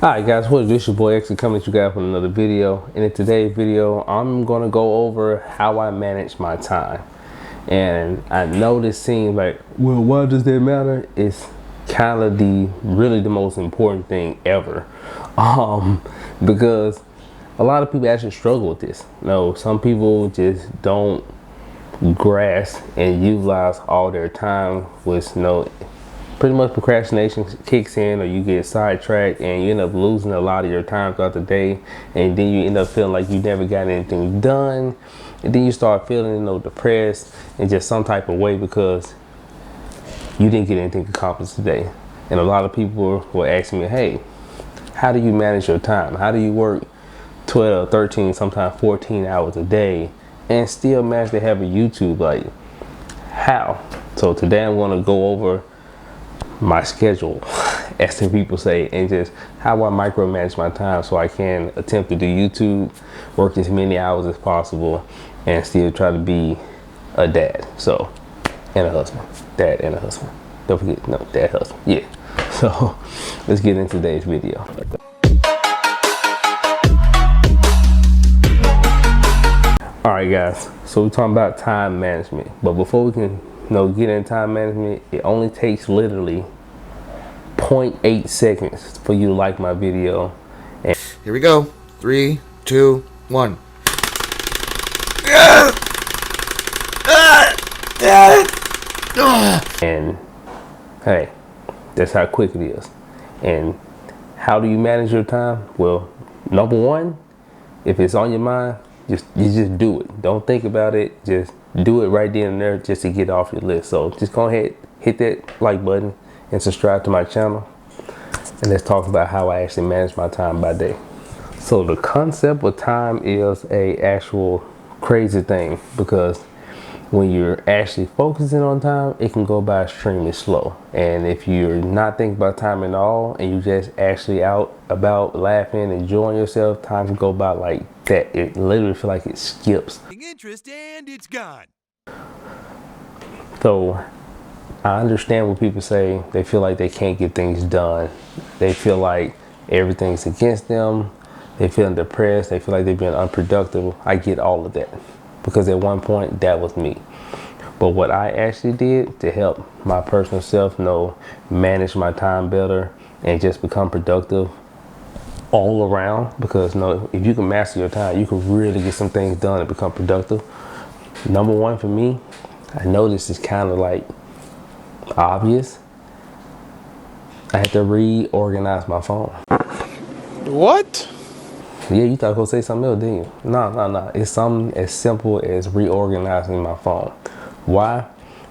Alright guys, what is this? Your boy X coming at you guys with another video. And in today's video, I'm going to go over how I manage my time. And I know this seems like, well, why does that matter? It's kind of really the most important thing ever. Because a lot of people actually struggle with this. No, some people just don't grasp and utilize all their time with pretty much procrastination kicks in, or you get sidetracked and you end up losing a lot of your time throughout the day, and then you end up feeling like you never got anything done, and then you start feeling depressed in just some type of way because you didn't get anything accomplished today. And a lot of people will ask me, hey, how do you manage your time? How do you work 12, 13, sometimes 14 hours a day and still manage to have a YouTube? Like, how? So today I'm going to go over my schedule, as some people say, and just how I micromanage my time so I can attempt to do YouTube, work as many hours as possible, and still try to be a dad. So, and a husband. Dad and a husband. Don't forget, no, dad, husband. Yeah. So, let's get into today's video. Alright guys, so we're talking about time management. But before we can get in time management, it only takes literally 0.8 seconds for you to like my video. And here we go. 3, 2, 1. And hey, that's how quick it is. And how do you manage your time? Well, number one, if it's on your mind, you just do it. Don't think about it. Just do it right then and there, just to get off your list. So just go ahead, hit that like button and subscribe to my channel. And let's talk about how I actually manage my time by day. So the concept of time is a actual crazy thing, because when you're actually focusing on time, it can go by extremely slow. And if you're not thinking about time at all, and you just actually out about laughing, enjoying yourself, time can go by like that. It literally feels like it skips. Interest and it's gone. So I understand when people say they feel like they can't get things done. They feel like everything's against them. They feel depressed. They feel like they're being unproductive. I get all of that, because at one point that was me. But what I actually did to help my personal self manage my time better and just become productive all around, because if you can master your time, you can really get some things done and become productive. Number one for me, I know this is kind of like obvious, I had to reorganize my phone. What? Yeah, you thought I was gonna say something else, didn't you? No. It's something as simple as reorganizing my phone. Why?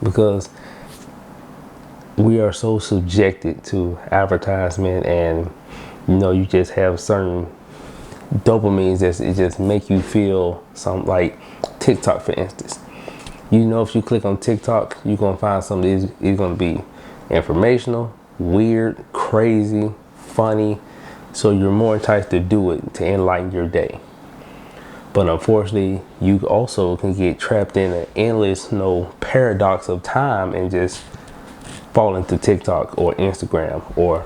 Because we are so subjected to advertisement, and you just have certain dopamines that it just make you feel something. Like TikTok, for instance. If you click on TikTok, you're gonna find something that is gonna be informational, weird, crazy, funny. So you're more enticed to do it to enlighten your day. But unfortunately, you also can get trapped in an endless paradox of time and just fall into TikTok or Instagram or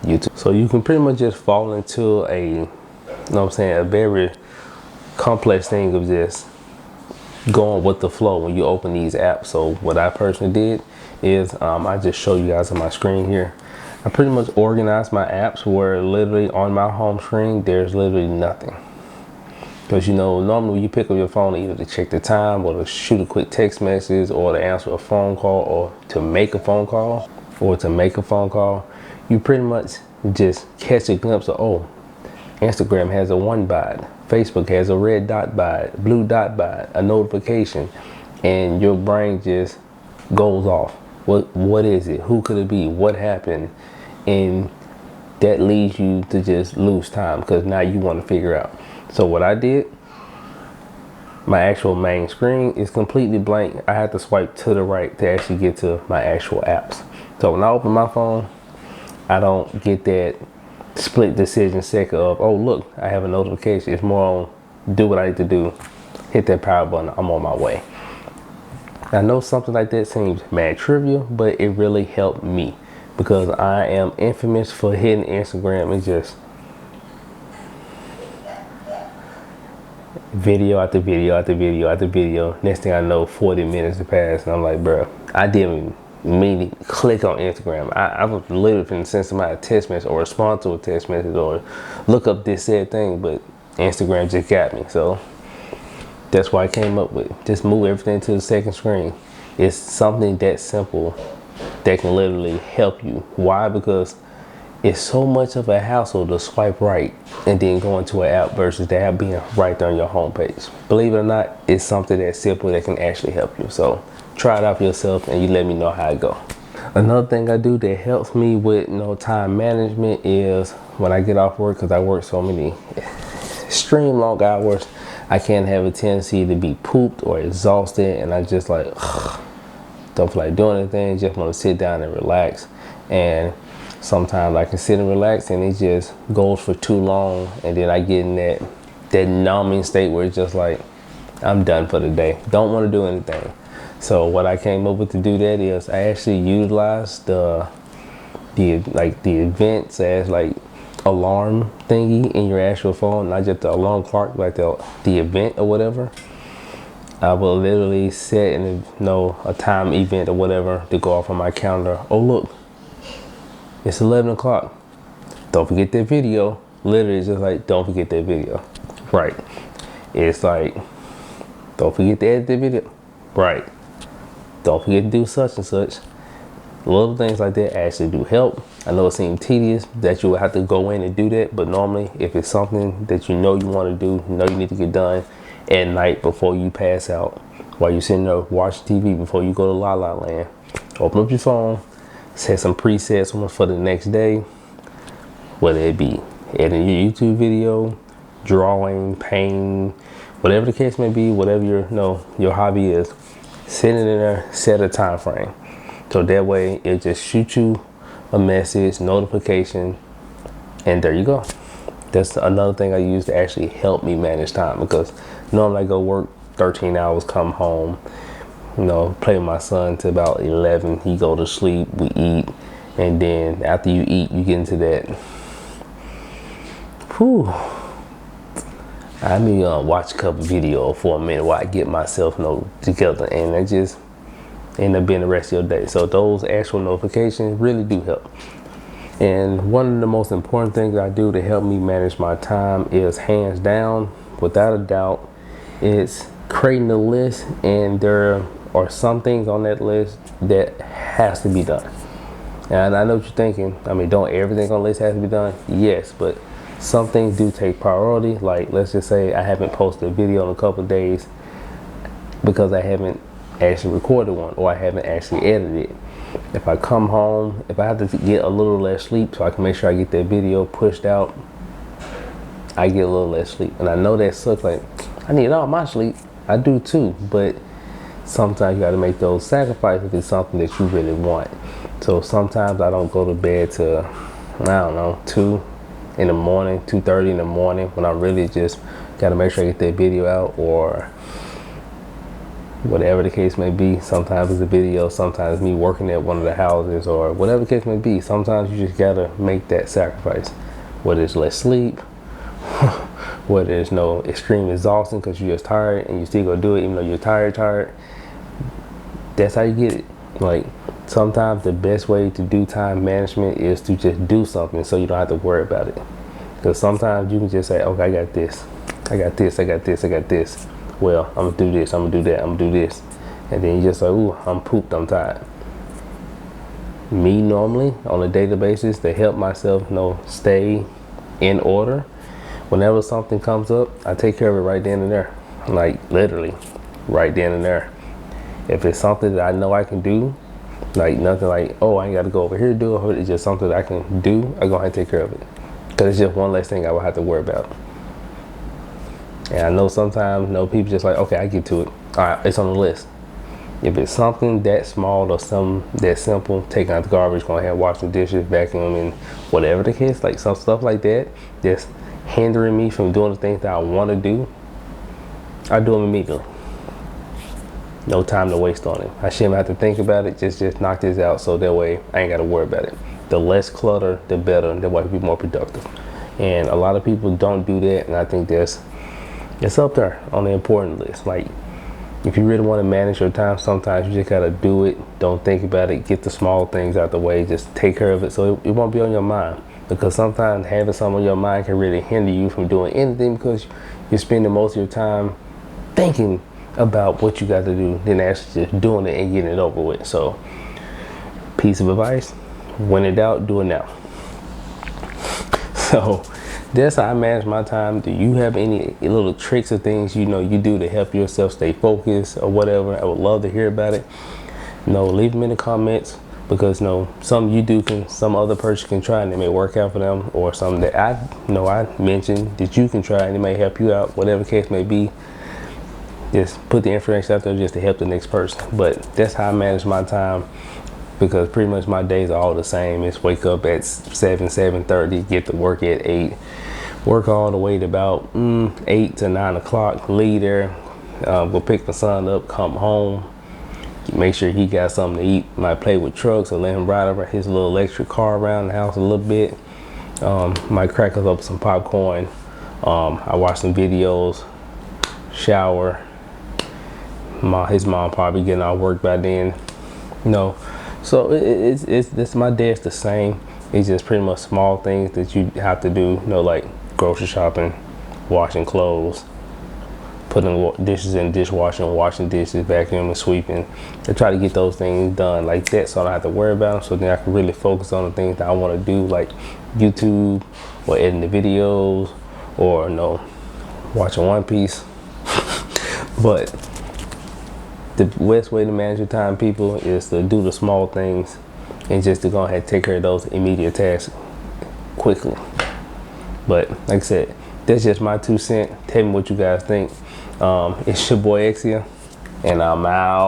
YouTube. So you can pretty much just fall into a very complex thing of just going with the flow when you open these apps. So what I personally did is I just show you guys on my screen here. I pretty much organized my apps where literally on my home screen there's literally nothing. Because normally when you pick up your phone either to check the time or to shoot a quick text message or to answer a phone call or to make a phone call you pretty much just catch a glimpse of, oh, Instagram has a 1 by it, Facebook has a red dot by it, blue dot by it, a notification, and your brain just goes off. What is it? Who could it be? What happened? And that leads you to just lose time, because now you want to figure out. So what I did, my actual main screen is completely blank. I had to swipe to the right to actually get to my actual apps. So when I open my phone, I don't get that split decision second of, oh look, I have a notification. It's more on do what I need to do, hit that power button, I'm on my way. I know something like that seems mad trivial, but it really helped me, because I am infamous for hitting Instagram and just video after video after video after video. Next thing I know, 40 minutes have passed, and I'm like, bro, I didn't mean to click on Instagram. I was literally finna send somebody a text message or respond to a text message or look up this said thing, but Instagram just got me. So that's why I came up with just move everything to the second screen. It's something that simple that can literally help you. Why? Because it's so much of a hassle to swipe right and then go into an app versus the app being right there on your homepage. Believe it or not, it's something that's simple that can actually help you. So try it out for yourself and you let me know how it go. Another thing I do that helps me with time management is when I get off work, because I work so many extreme long hours, I can have a tendency to be pooped or exhausted, and I just like don't feel like doing anything, just want to sit down and relax. And sometimes I can sit and relax and it just goes for too long, and then I get in that numbing state where it's just like I'm done for the day, don't want to do anything. So what I came up with to do that is I actually utilize the events as like alarm thingy in your actual phone, not just the alarm clock, like the event or whatever. I will literally set a time event or whatever to go off on my calendar. Oh look, it's 11 o'clock. Don't forget that video. Literally, it's just like, don't forget that video. Right. It's like, don't forget to edit the video. Right. Don't forget to do such and such. Little things like that actually do help. I know it seems tedious that you would have to go in and do that, but normally if it's something that you know you want to do, you know you need to get done at night before you pass out, while you're sitting there watching TV before you go to La La Land, open up your phone, set some presets for the next day, whether it be editing your YouTube video, drawing, painting, whatever the case may be, whatever your hobby is, sit in there, set a time frame. So that way it just shoots you a message, notification, and there you go. That's another thing I use to actually help me manage time, because normally I go work 13 hours, come home, play with my son till about 11. He go to sleep, we eat, and then after you eat, you get into that. I may watch a couple videos for a minute while I get myself together, and that just end up being the rest of your day. So those actual notifications really do help. And one of the most important things I do to help me manage my time is, hands down, without a doubt, it's creating a list, and there are some things on that list that has to be done. And I know what you're thinking. I mean, don't everything on the list have to be done? Yes, but some things do take priority. Like, let's just say I haven't posted a video in a couple of days because I haven't actually recorded one, or I haven't actually edited it. If I come home, if I have to get a little less sleep so I can make sure I get that video pushed out, I get a little less sleep. And I know that sucks, like I need all my sleep. I do too, but sometimes you got to make those sacrifices if it's something that you really want. So sometimes I don't go to bed till, I don't know, 2 in the morning, 2:30 in the morning, when I really just got to make sure I get that video out, or whatever the case may be. Sometimes it's a video, sometimes me working at one of the houses, or whatever the case may be. Sometimes you just gotta make that sacrifice, whether it's less sleep, whether there's no extreme exhaustion because you're just tired and you still go do it even though you're tired. That's how you get it. Like, sometimes the best way to do time management is to just do something so you don't have to worry about it. Because sometimes you can just say, okay, I got this. Well, I'm gonna do this, I'm gonna do that, I'm gonna do this. And then you just like, ooh, I'm pooped, I'm tired. Me normally, on a daily basis, to help myself, stay in order, whenever something comes up, I take care of it right then and there. Like, literally, right then and there. If it's something that I know I can do, like nothing like, oh, I ain't gotta go over here to do it, it's just something that I can do, I go ahead and take care of it. Because it's just one less thing I will have to worry about. And I know sometimes, people just like, okay, I get to it. All right, it's on the list. If it's something that small or something that simple, taking out the garbage, going ahead and washing dishes, vacuuming, whatever the case, like some stuff like that, just hindering me from doing the things that I want to do, I do them immediately. No time to waste on it. I shouldn't have to think about it. Just knock this out, so that way I ain't got to worry about it. The less clutter, the better. That way, you be more productive. And a lot of people don't do that, and I think it's up there on the important list. Like, if you really want to manage your time, sometimes you just gotta do it. Don't think about it. Get the small things out the way. Just take care of it, so it won't be on your mind. Because sometimes having something on your mind can really hinder you from doing anything, because you're spending most of your time thinking about what you got to do, then actually just doing it and getting it over with. So, piece of advice: when in doubt, do it now. So that's how I manage my time. Do you have any little tricks or things you do to help yourself stay focused or whatever? I would love to hear about it. Leave them in the comments, because some you do some other person can try and it may work out for them, or something that I mentioned that you can try and it may help you out, whatever the case may be. Just put the information out there just to help the next person. But that's how I manage my time, because pretty much my days are all the same. It's wake up at 7:30, get to work at 8, work all the way to about 8 to 9 o'clock, leave there, go pick my son up, come home, make sure he got something to eat. Might play with trucks or let him ride over his little electric car around the house a little bit. Might crack us up some popcorn. I watch some videos, shower. His mom probably getting out of work by then. So it's my day is the same. It's just pretty much small things that you have to do, like grocery shopping, washing clothes, putting dishes in the dishwasher, washing dishes, vacuuming, sweeping. I try to get those things done like that, so I don't have to worry about them, so then I can really focus on the things that I want to do, like YouTube, or editing the videos, or watching One Piece. But the best way to manage your time, people, is to do the small things and just to go ahead and take care of those immediate tasks quickly. But like I said, that's just my 2 cents. Tell me what you guys think. It's your boy Exia, and I'm out.